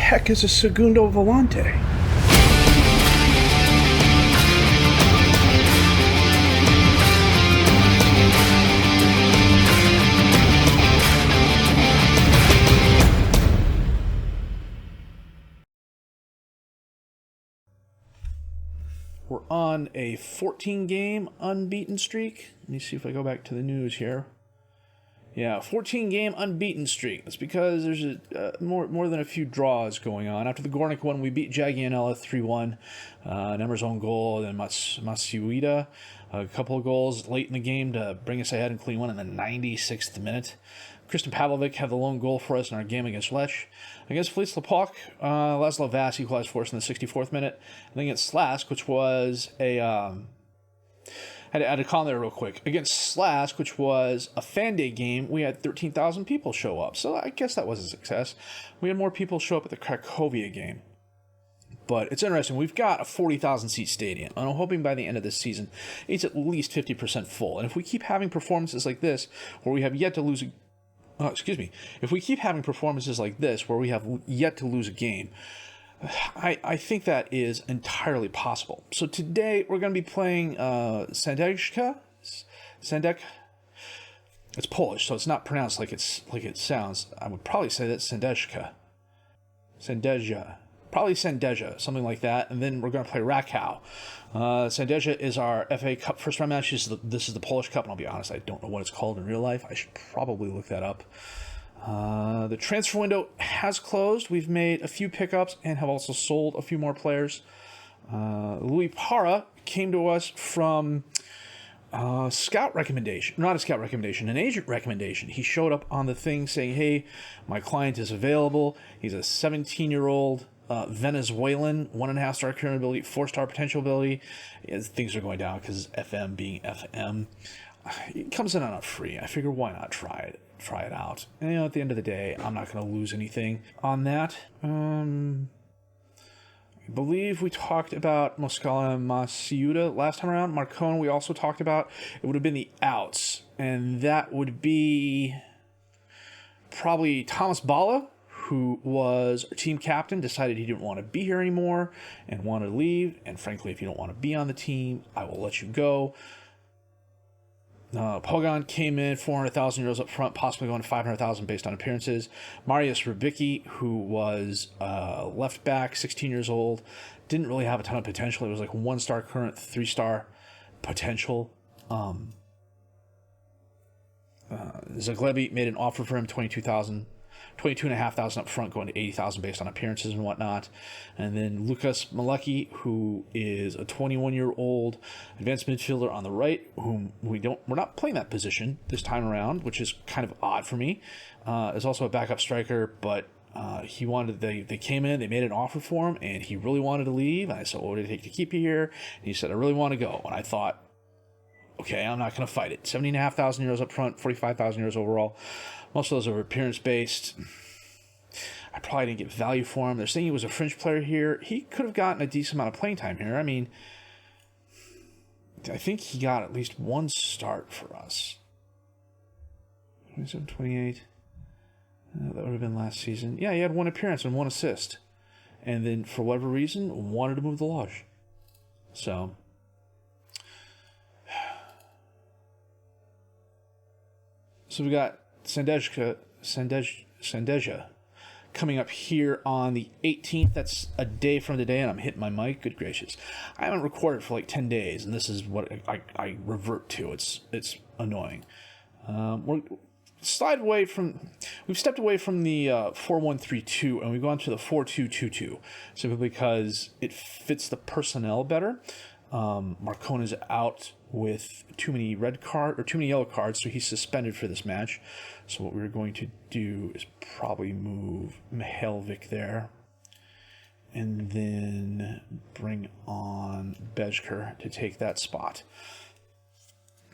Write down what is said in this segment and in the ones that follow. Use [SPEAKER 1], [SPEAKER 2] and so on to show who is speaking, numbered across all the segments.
[SPEAKER 1] heck is a segundo volante? We're on a 14-game unbeaten streak. Let me see if I go back to the news here. Yeah, 14-game unbeaten streak. That's because there's more than a few draws going on. After the Gornik one, we beat Jagianella 3-1. Nemmer's own goal, then Masuida. A couple of goals late in the game to bring us ahead, including one in the 96th minute. Kristen Pavlovic had the lone goal for us in our game against Lech. Against Fleets Lepoc, Laszlo Vass equalized for us in the 64th minute. And then against Slask, which was a... I had to call there real quick. Against Slask, which was a fan day game, we had 13,000 people show up. So I guess that was a success. We had more people show up at the Cracovia game. But it's interesting. We've got a 40,000 seat stadium, and I'm hoping by the end of this season, it's at least 50% full. And if we keep having performances like this, where we have yet to lose if we keep having performances like this, where we have yet to lose a game, I think that is entirely possible. So today we're going to be playing Sandeczka. It's Polish, so it's not pronounced like it sounds. I would probably say that Sandeczka. Probably Sandeja, something like that. And then we're going to play Rakow. Sandeja is our FA Cup first round match. This is the Polish Cup, and I'll be honest, I don't know what it's called in real life. I should probably look that up. The transfer window has closed. We've made a few pickups and have also sold a few more players. Louis Para came to us from scout recommendation. Not a scout recommendation, an agent recommendation. He showed up on the thing saying, hey, my client is available. He's a 17-year-old Venezuelan, 1.5 star current ability, 4-star potential ability. Things are going down because FM being FM. It comes in on a free. I figure why not try it out. And at the end of the day, I'm not going to lose anything on that. I believe we talked about Moscala and Masiuda last time around. Marcone we also talked about. It would have been the outs, and that would be probably Thomas Bala, who was our team captain, decided he didn't want to be here anymore and wanted to leave. And frankly, if you don't want to be on the team, I will let you go. Pogon came in, 400,000 euros up front, possibly going to 500,000 based on appearances. Marius Rubicki, who was left back, 16 years old, didn't really have a ton of potential. It was like 1-star current, 3-star potential. Zaglebi made an offer for him, 22,500 up front, going to 80,000 based on appearances and whatnot. And then Lucas Malecki, who is a 21-year-old advanced midfielder on the right, whom we're not playing that position this time around, which is kind of odd for me. Is also a backup striker, but they came in, they made an offer for him, and he really wanted to leave. And I said, what would it take to keep you here? And he said, I really want to go. And I thought, okay, I'm not going to fight it. 70,500 euros up front, 45,000 euros overall. Most of those are appearance-based. I probably didn't get value for him. They're saying he was a fringe player here. He could have gotten a decent amount of playing time here. I mean, I think he got at least one start for us. 27, 28. That would have been last season. Yeah, he had one appearance and one assist. And then, for whatever reason, wanted to move the lodge. So we got Sandeja coming up here on the 18th. That's a day from today, and I'm hitting my mic. Good gracious. I haven't recorded for like 10 days, and this is what I revert to. It's annoying. We've stepped away from the 4-1-3-2, and we've gone to the 4-2-2-2, simply because it fits the personnel better. Marcone is out with too many yellow cards, so he's suspended for this match. So what we're going to do is probably move Mihalvik there, and then bring on Bejker to take that spot.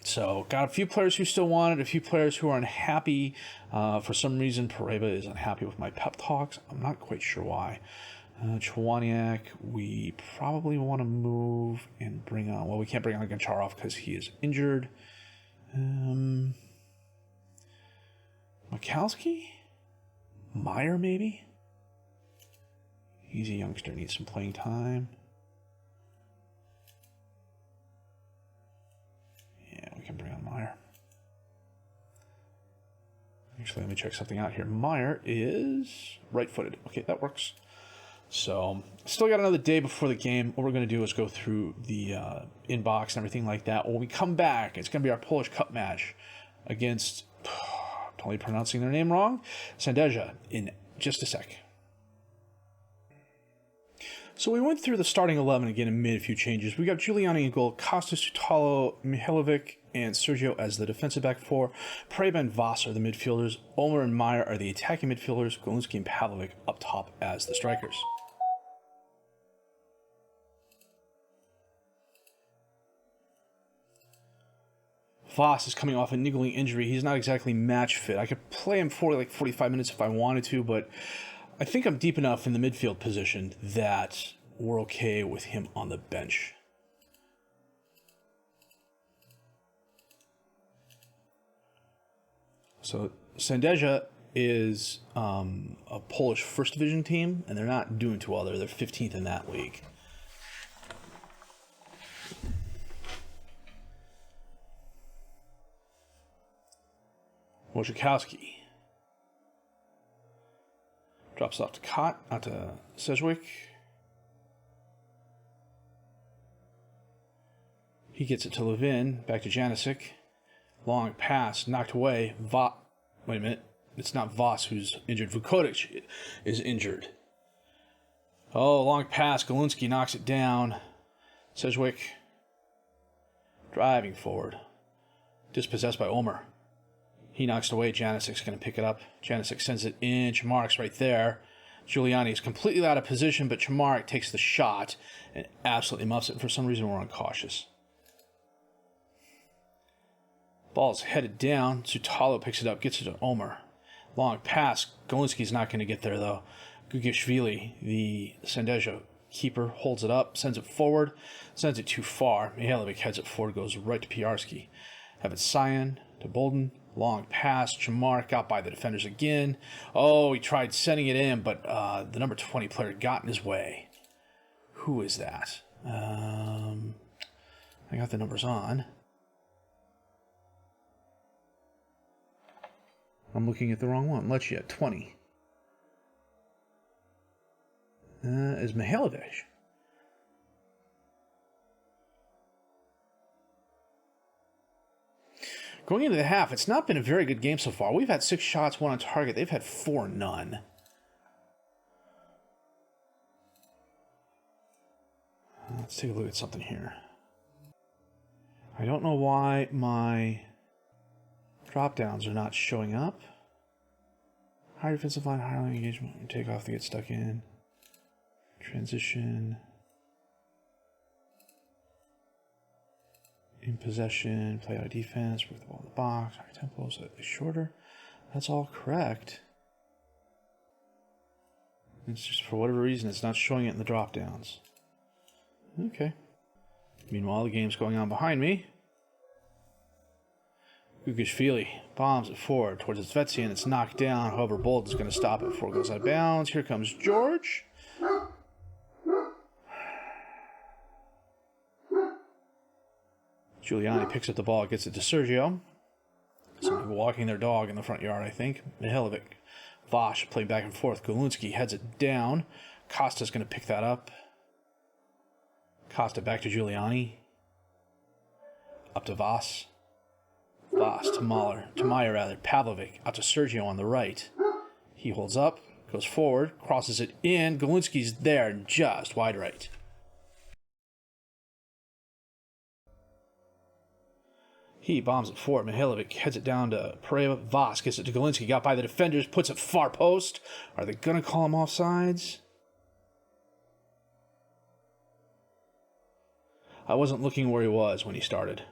[SPEAKER 1] So got a few players who still want it, a few players who are unhappy. For some reason, Pareva is unhappy with my pep talks. I'm not quite sure why. Chwaniak, we probably want to move and bring on... Well, we can't bring on Goncharov because he is injured. Mikhalski? Meyer, maybe? Easy youngster needs some playing time. Yeah, we can bring on Meyer. Actually, let me check something out here. Meyer is right-footed. Okay, that works. So, still got another day before the game. What we're going to do is go through the inbox and everything like that. When we come back, it's going to be our Polish Cup match against, I'm totally pronouncing their name wrong, Sandeja, in just a sec. So we went through the starting 11 again and made a few changes. We got Giuliani in goal, Kostas, Sutalo, Mihailovic, and Sergio as the defensive back four. Preba and Voss are the midfielders. Ulmer and Meyer are the attacking midfielders. Golinski and Pavlovic up top as the strikers. Voss is coming off a niggling injury. He's not exactly match fit. I could play him for like 45 minutes if I wanted to, but I think I'm deep enough in the midfield position that we're okay with him on the bench. So Sandeja is a Polish first division team, and they're not doing too well. They're 15th in that league. Wojciechowski drops off to Kot, out to Sedgwick. He gets it to Levin, back to Janisic. Long pass, knocked away. Wait a minute. It's not Voss who's injured. Vukotic is injured. Oh, long pass. Golinski knocks it down. Sedgwick driving forward. Dispossessed by Ulmer. He knocks it away. Janisic's going to pick it up. Janisic sends it in. Chamarik's right there. Giuliani is completely out of position, but Chamarik takes the shot and absolutely muffs it. For some reason, we're uncautious. Ball's headed down. Sutalo picks it up, gets it to Ulmer. Long pass. Golinski's not going to get there, though. Gugishvili, the Sandeja keeper, holds it up, sends it forward, sends it too far. Mihailovic heads it forward, goes right to Piarski. Have it Cyan to Bolden. Long pass. Chamarik got by the defenders again. Oh, he tried sending it in, but the number 20 player got in his way. Who is that? I got the numbers on. I'm looking at the wrong one. Lechia, 20. Is Mihailovic. Going into the half, it's not been a very good game so far. We've had 6 shots, 1 on target. They've had 4 none. Let's take a look at something here. I don't know why my drop downs are not showing up. Higher defensive line, higher line engagement, take off to get stuck in. Transition. In possession, play out of defense, work the ball in the box, higher tempo, slightly shorter. That's all correct. It's just for whatever reason, it's not showing it in the drop downs. Okay. Meanwhile, the game's going on behind me. Gugishvili bombs it forward towards Svetsy, and it's knocked down. However, Bold is going to stop it before it goes out of bounds. Here comes George. Giuliani picks up the ball, gets it to Sergio. Somebody walking their dog in the front yard, I think. Mihailovic. Voss playing back and forth. Golinski heads it down. Costa's going to pick that up. Costa back to Giuliani. Up to Voss. Voss to Meyer. Pavlovic out to Sergio on the right. He holds up, goes forward, crosses it in. Golinski's there, just wide right. He bombs it forward. Mihailovic heads it down to Pereira. Voss gets it to Golinski. Got by the defenders, puts it far post. Are they going to call him offsides? I wasn't looking where he was when he started.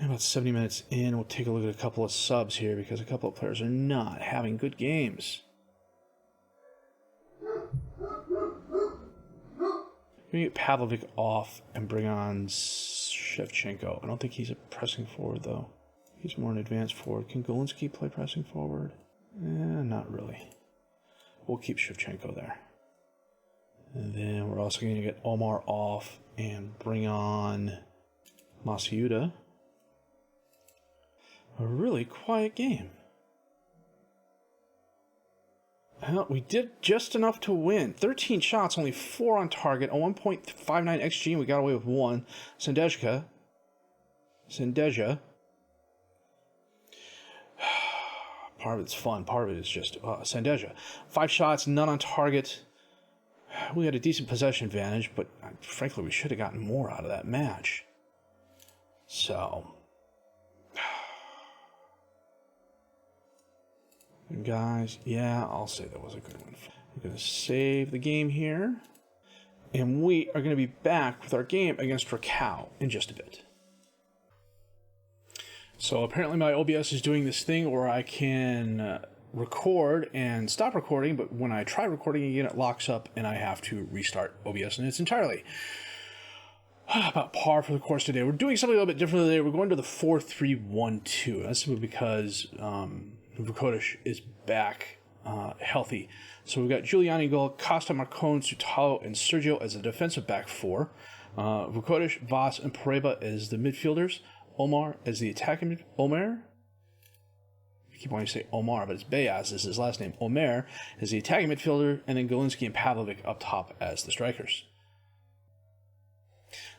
[SPEAKER 1] About 70 minutes in, we'll take a look at a couple of subs here because a couple of players are not having good games. We get Pavlovic off and bring on Shevchenko. I don't think he's a pressing forward, though. He's more an advanced forward. Can Galinsky play pressing forward? Not really. We'll keep Shevchenko there. And then we're also going to get Omar off and bring on Masiuda. A really quiet game. Well, we did just enough to win. 13 shots, only 4 on target, a 1.59 XG, and we got away with 1. Sendeja. Part of it's fun. Part of it is just Sendeja. 5 shots, none on target. We had a decent possession advantage, but frankly, we should have gotten more out of that match. So, guys, yeah, I'll say that was a good one. We're going to save the game here, and we are going to be back with our game against Rakow in just a bit. So apparently my OBS is doing this thing where I can record and stop recording, but when I try recording again, it locks up and I have to restart OBS in its entirety. About par for the course today. We're doing something a little bit different today. We're going to the 4-3-1-2. That's simply because Vukotic is back healthy. So we've got Giuliani goal, Costa, Marcon, Sutalo, and Sergio as the defensive back four. Vukotic, Voss, and Pareba as the midfielders. Omar as the attacking Omer. I keep wanting to say Omar, but it's Beyaz is his last name. Omer as the attacking midfielder, and then Galinsky and Pavlovic up top as the strikers.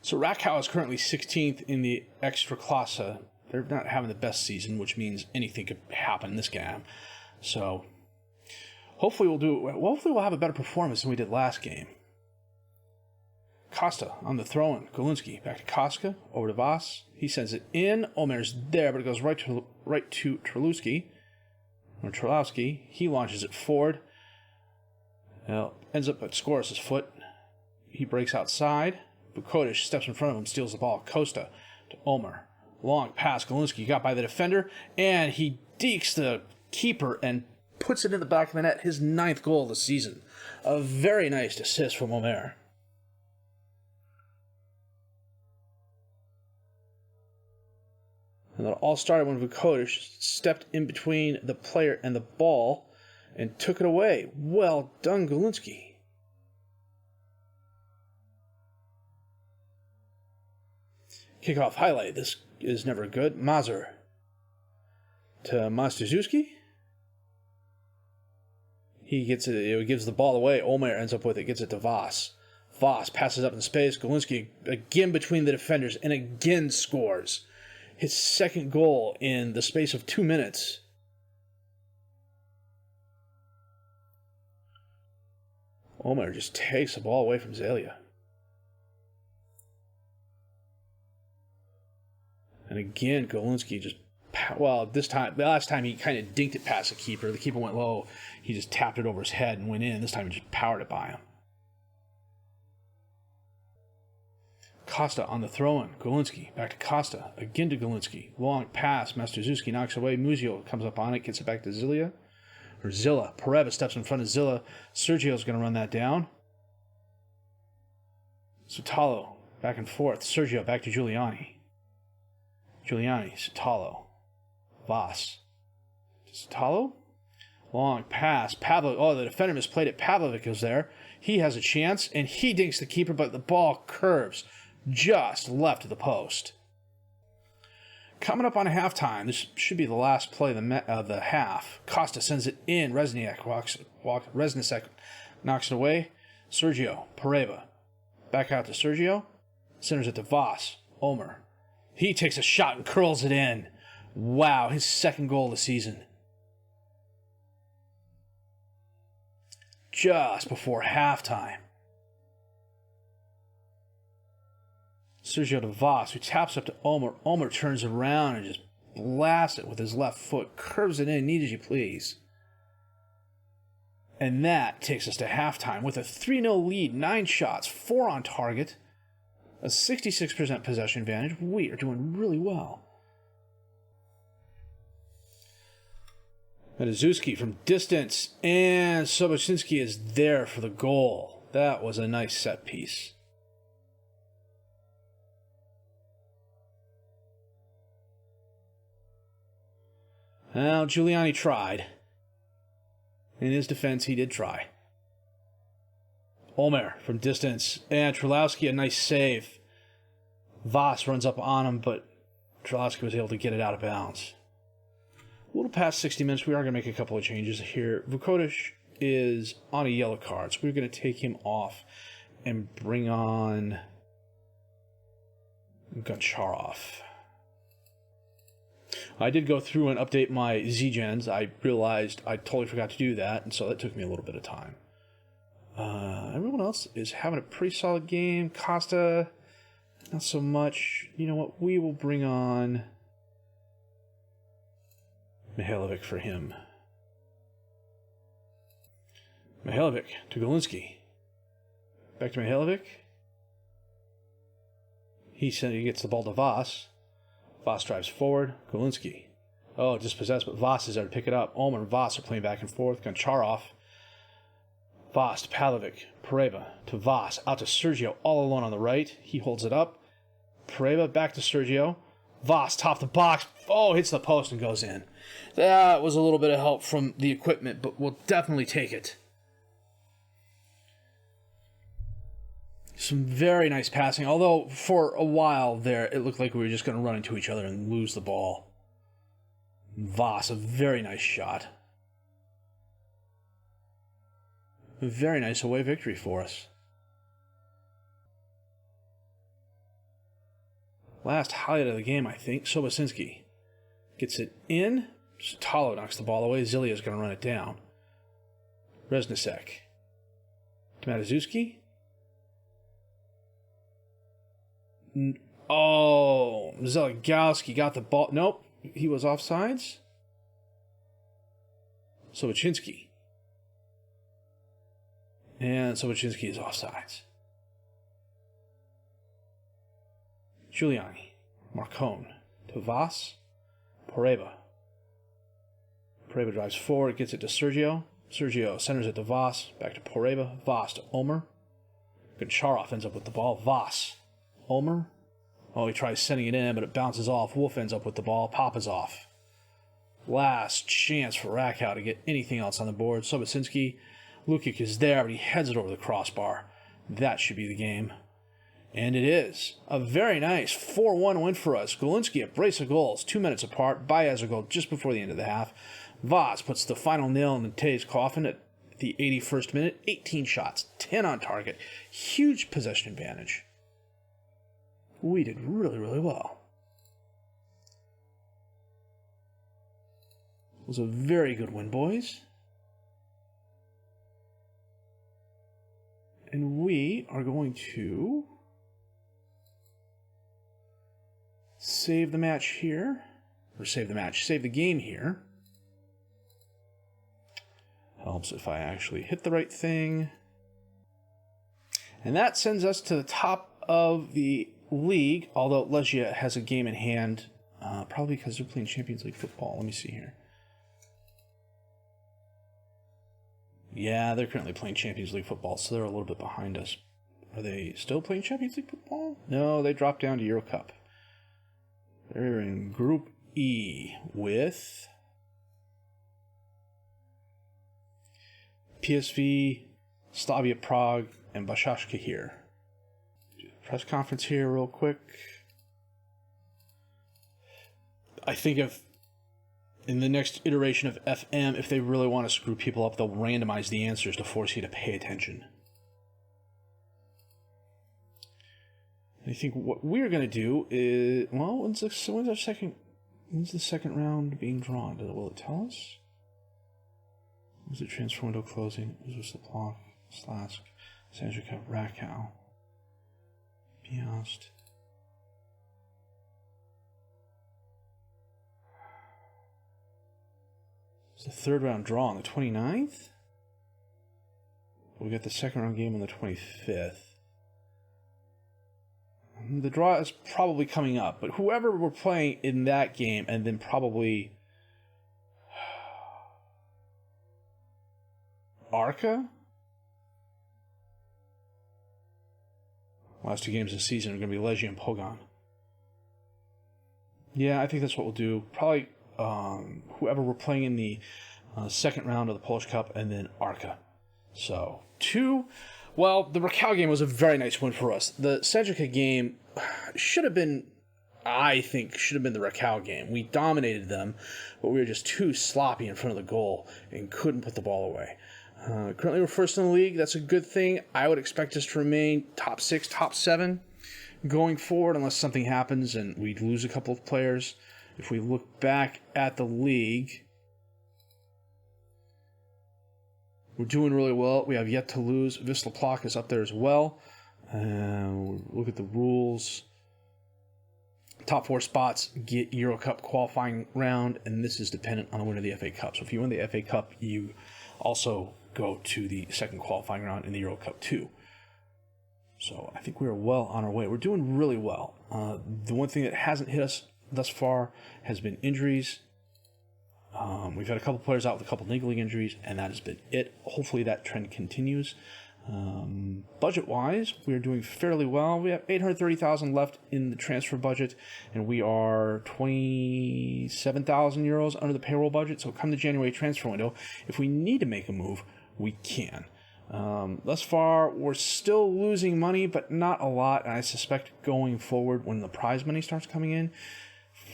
[SPEAKER 1] So Rakow is currently 16th in the Ekstraklasa. They're not having the best season, which means anything could happen in this game. So hopefully we'll have a better performance than we did last game. Costa on the throw-in. Galinsky back to Koska, over to Voss. He sends it in. Omer's there, but it goes right to Trelowski. Or Trelowski. He launches it forward. Well, ends up at Skoras' foot. He breaks outside. Vukotic steps in front of him, steals the ball. Costa to Omer. Long pass. Galinsky got by the defender, and he dekes the keeper and puts it in the back of the net. His 9th goal of the season. A very nice assist from Omer. And that all started when Vukotic stepped in between the player and the ball and took it away. Well done, Galinsky. Kickoff highlight. This is never good. Mazur to Mastuszewski. He gets it. He gives the ball away. Omer ends up with it. Gets it to Voss. Voss passes up in space. Galinsky again between the defenders and again scores. His 2nd goal in the space of 2 minutes. Omer just takes the ball away from Zelia. And again, Galinsky just, the last time he kind of dinked it past the keeper. The keeper went low. He just tapped it over his head and went in. This time he just powered it by him. Costa on the throw-in. Galinsky back to Costa. Again to Galinsky. Long pass. Mastuszewski knocks away. Muzio comes up on it. Gets it back to Zilla. Pareba steps in front of Zilla. Sergio's going to run that down. Sutalo back and forth. Sergio back to Giuliani. Sutalo. Voss. Sutalo. Long pass. The defender misplayed it. Pavlovic is there. He has a chance, and he dinks the keeper, but the ball curves just left of the post. Coming up on halftime, this should be the last play of the half. Costa sends it in. Reznicek knocks it away. Sergio, Pareba. Back out to Sergio. Centers it to Voss. Omer. He takes a shot and curls it in. Wow, his 2nd goal of the season. Just before halftime. Sergio to Voss, who taps up to Omer. Omer turns around and just blasts it with his left foot. Curves it in, neat as you please. And that takes us to halftime with a 3-0 lead, 9 shots, 4 on target, a 66% possession advantage. We are doing really well. Matusewski from distance, and Sobocinski is there for the goal. That was a nice set piece. Well, Giuliani tried. In his defense, he did try. Olmer from distance. And Trulowski, a nice save. Voss runs up on him, but Trulowski was able to get it out of bounds. A little past 60 minutes, we are going to make a couple of changes here. Vukotic is on a yellow card, so we're going to take him off and bring on Goncharov. I did go through and update my Z-Gens. I realized I totally forgot to do that, and so that took me a little bit of time. Everyone else is having a pretty solid game. Costa, not so much. You know what? We will bring on Mihailovic for him. Mihailovic to Golinski. Back to Mihailovic. He gets the ball to Voss. Voss drives forward. Golinski. Oh, dispossessed, but Voss is there to pick it up. Ulmer and Voss are playing back and forth. Goncharov. Voss to Pavlovic. Pareba to Voss. Out to Sergio, all alone on the right. He holds it up. Pareba back to Sergio. Voss, top the box. Oh, hits the post and goes in. That was a little bit of help from the equipment, but we'll definitely take it. Some very nice passing, although for a while there, it looked like we were just going to run into each other and lose the ball. Voss, a very nice shot. A very nice away victory for us. Last highlight of the game, I think, Sobocinski gets it in. Talo knocks the ball away. Zilia's going to run it down. Reznicek. To Matuszewski. Oh, Zeligowski got the ball. Nope, he was offsides. Sobocinski. And Sobocinski is offsides. Giuliani. Marcone. To Voss. Pareba. Pareba drives forward, gets it to Sergio. Sergio centers it to Voss. Back to Pareba. Voss to Ulmer. Goncharov ends up with the ball. Voss. Ulmer. Oh, he tries sending it in, but it bounces off. Wolf ends up with the ball. Papa's off. Last chance for Rakow to get anything else on the board. Sobocinski. Lukic is there, but he heads it over the crossbar. That should be the game. And it is. A very nice 4-1 win for us. Golinski, a brace of goals, 2 minutes apart. Baez a goal just before the end of the half. Voss puts the final nail in the Tay's coffin at the 81st minute. 18 shots, 10 on target. Huge possession advantage. We did really, really well. It was a very good win, boys. And we are going to save the match here. Save the game here. Helps if I actually hit the right thing. And that sends us to the top of the league, although Legia has a game in hand, probably because they're playing Champions League football. Let me see here. Yeah, they're currently playing Champions League football, so they're a little bit behind us. Are they still playing Champions League football? No, they dropped down to Euro Cup. They're in Group E with PSV, Slavia Prague, and Başakşehir here. Press conference here real quick. I think if in the next iteration of FM, if they really want to screw people up, they'll randomize the answers to force you to pay attention. And I think what we're going to do is, well, when's the second round being drawn? Will it tell us? Was it transfer window closing? Was this the block? Slask, Sanjika, Rakow, Piast. It's the third round draw on the 29th. We got the second round game on the 25th. The draw is probably coming up, but whoever we're playing in that game, and then probably Arca? Last two games of the season are going to be Legia and Pogon. Yeah, I think that's what we'll do. Probably whoever we're playing in the second round of the Polish Cup, and then Arka. So, the Rakow game was a very nice win for us. The Sedgwick game should have been the Rakow game. We dominated them, but we were just too sloppy in front of the goal and couldn't put the ball away. Currently, we're first in the league. That's a good thing. I would expect us to remain top 6, top 7 going forward, unless something happens and we lose a couple of players. If we look back at the league, we're doing really well. We have yet to lose. Wisla Plock is up there as well. Look at the rules. Top 4 spots get Euro Cup qualifying round, and this is dependent on the winner of the FA Cup. So if you win the FA Cup, you also go to the second qualifying round in the Euro Cup too. So I think we're well on our way. We're doing really well. The one thing that hasn't hit us thus far has been injuries. We've had a couple players out with a couple niggling injuries, and that has been it. Hopefully that trend continues. Budget-wise, we are doing fairly well. We have 830,000 left in the transfer budget, and we are 27,000 euros under the payroll budget. So come the January transfer window, if we need to make a move, we can. Thus far, we're still losing money, but not a lot, and I suspect going forward when the prize money starts coming in,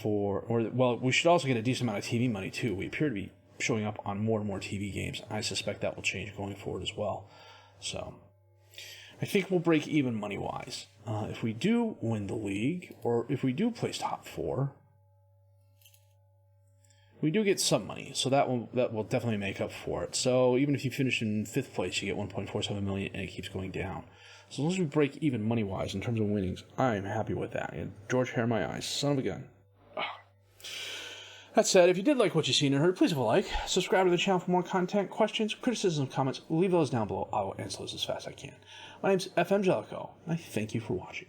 [SPEAKER 1] we should also get a decent amount of TV money too. We appear to be showing up on more and more TV games. I suspect that will change going forward as well. So I think we'll break even money-wise. If we do win the league, or if we do place top 4, we do get some money, so that will definitely make up for it. So even if you finish in 5th place, you get 1.47 million, and it keeps going down. So as long as we break even money-wise in terms of winnings, I'm happy with that. And George, hair in my eyes, son of a gun. That said, if you did like what you seen and heard, please leave a like, subscribe to the channel for more content, questions, criticisms, comments, leave those down below. I will answer those as fast as I can. My name's FM21, and I thank you for watching.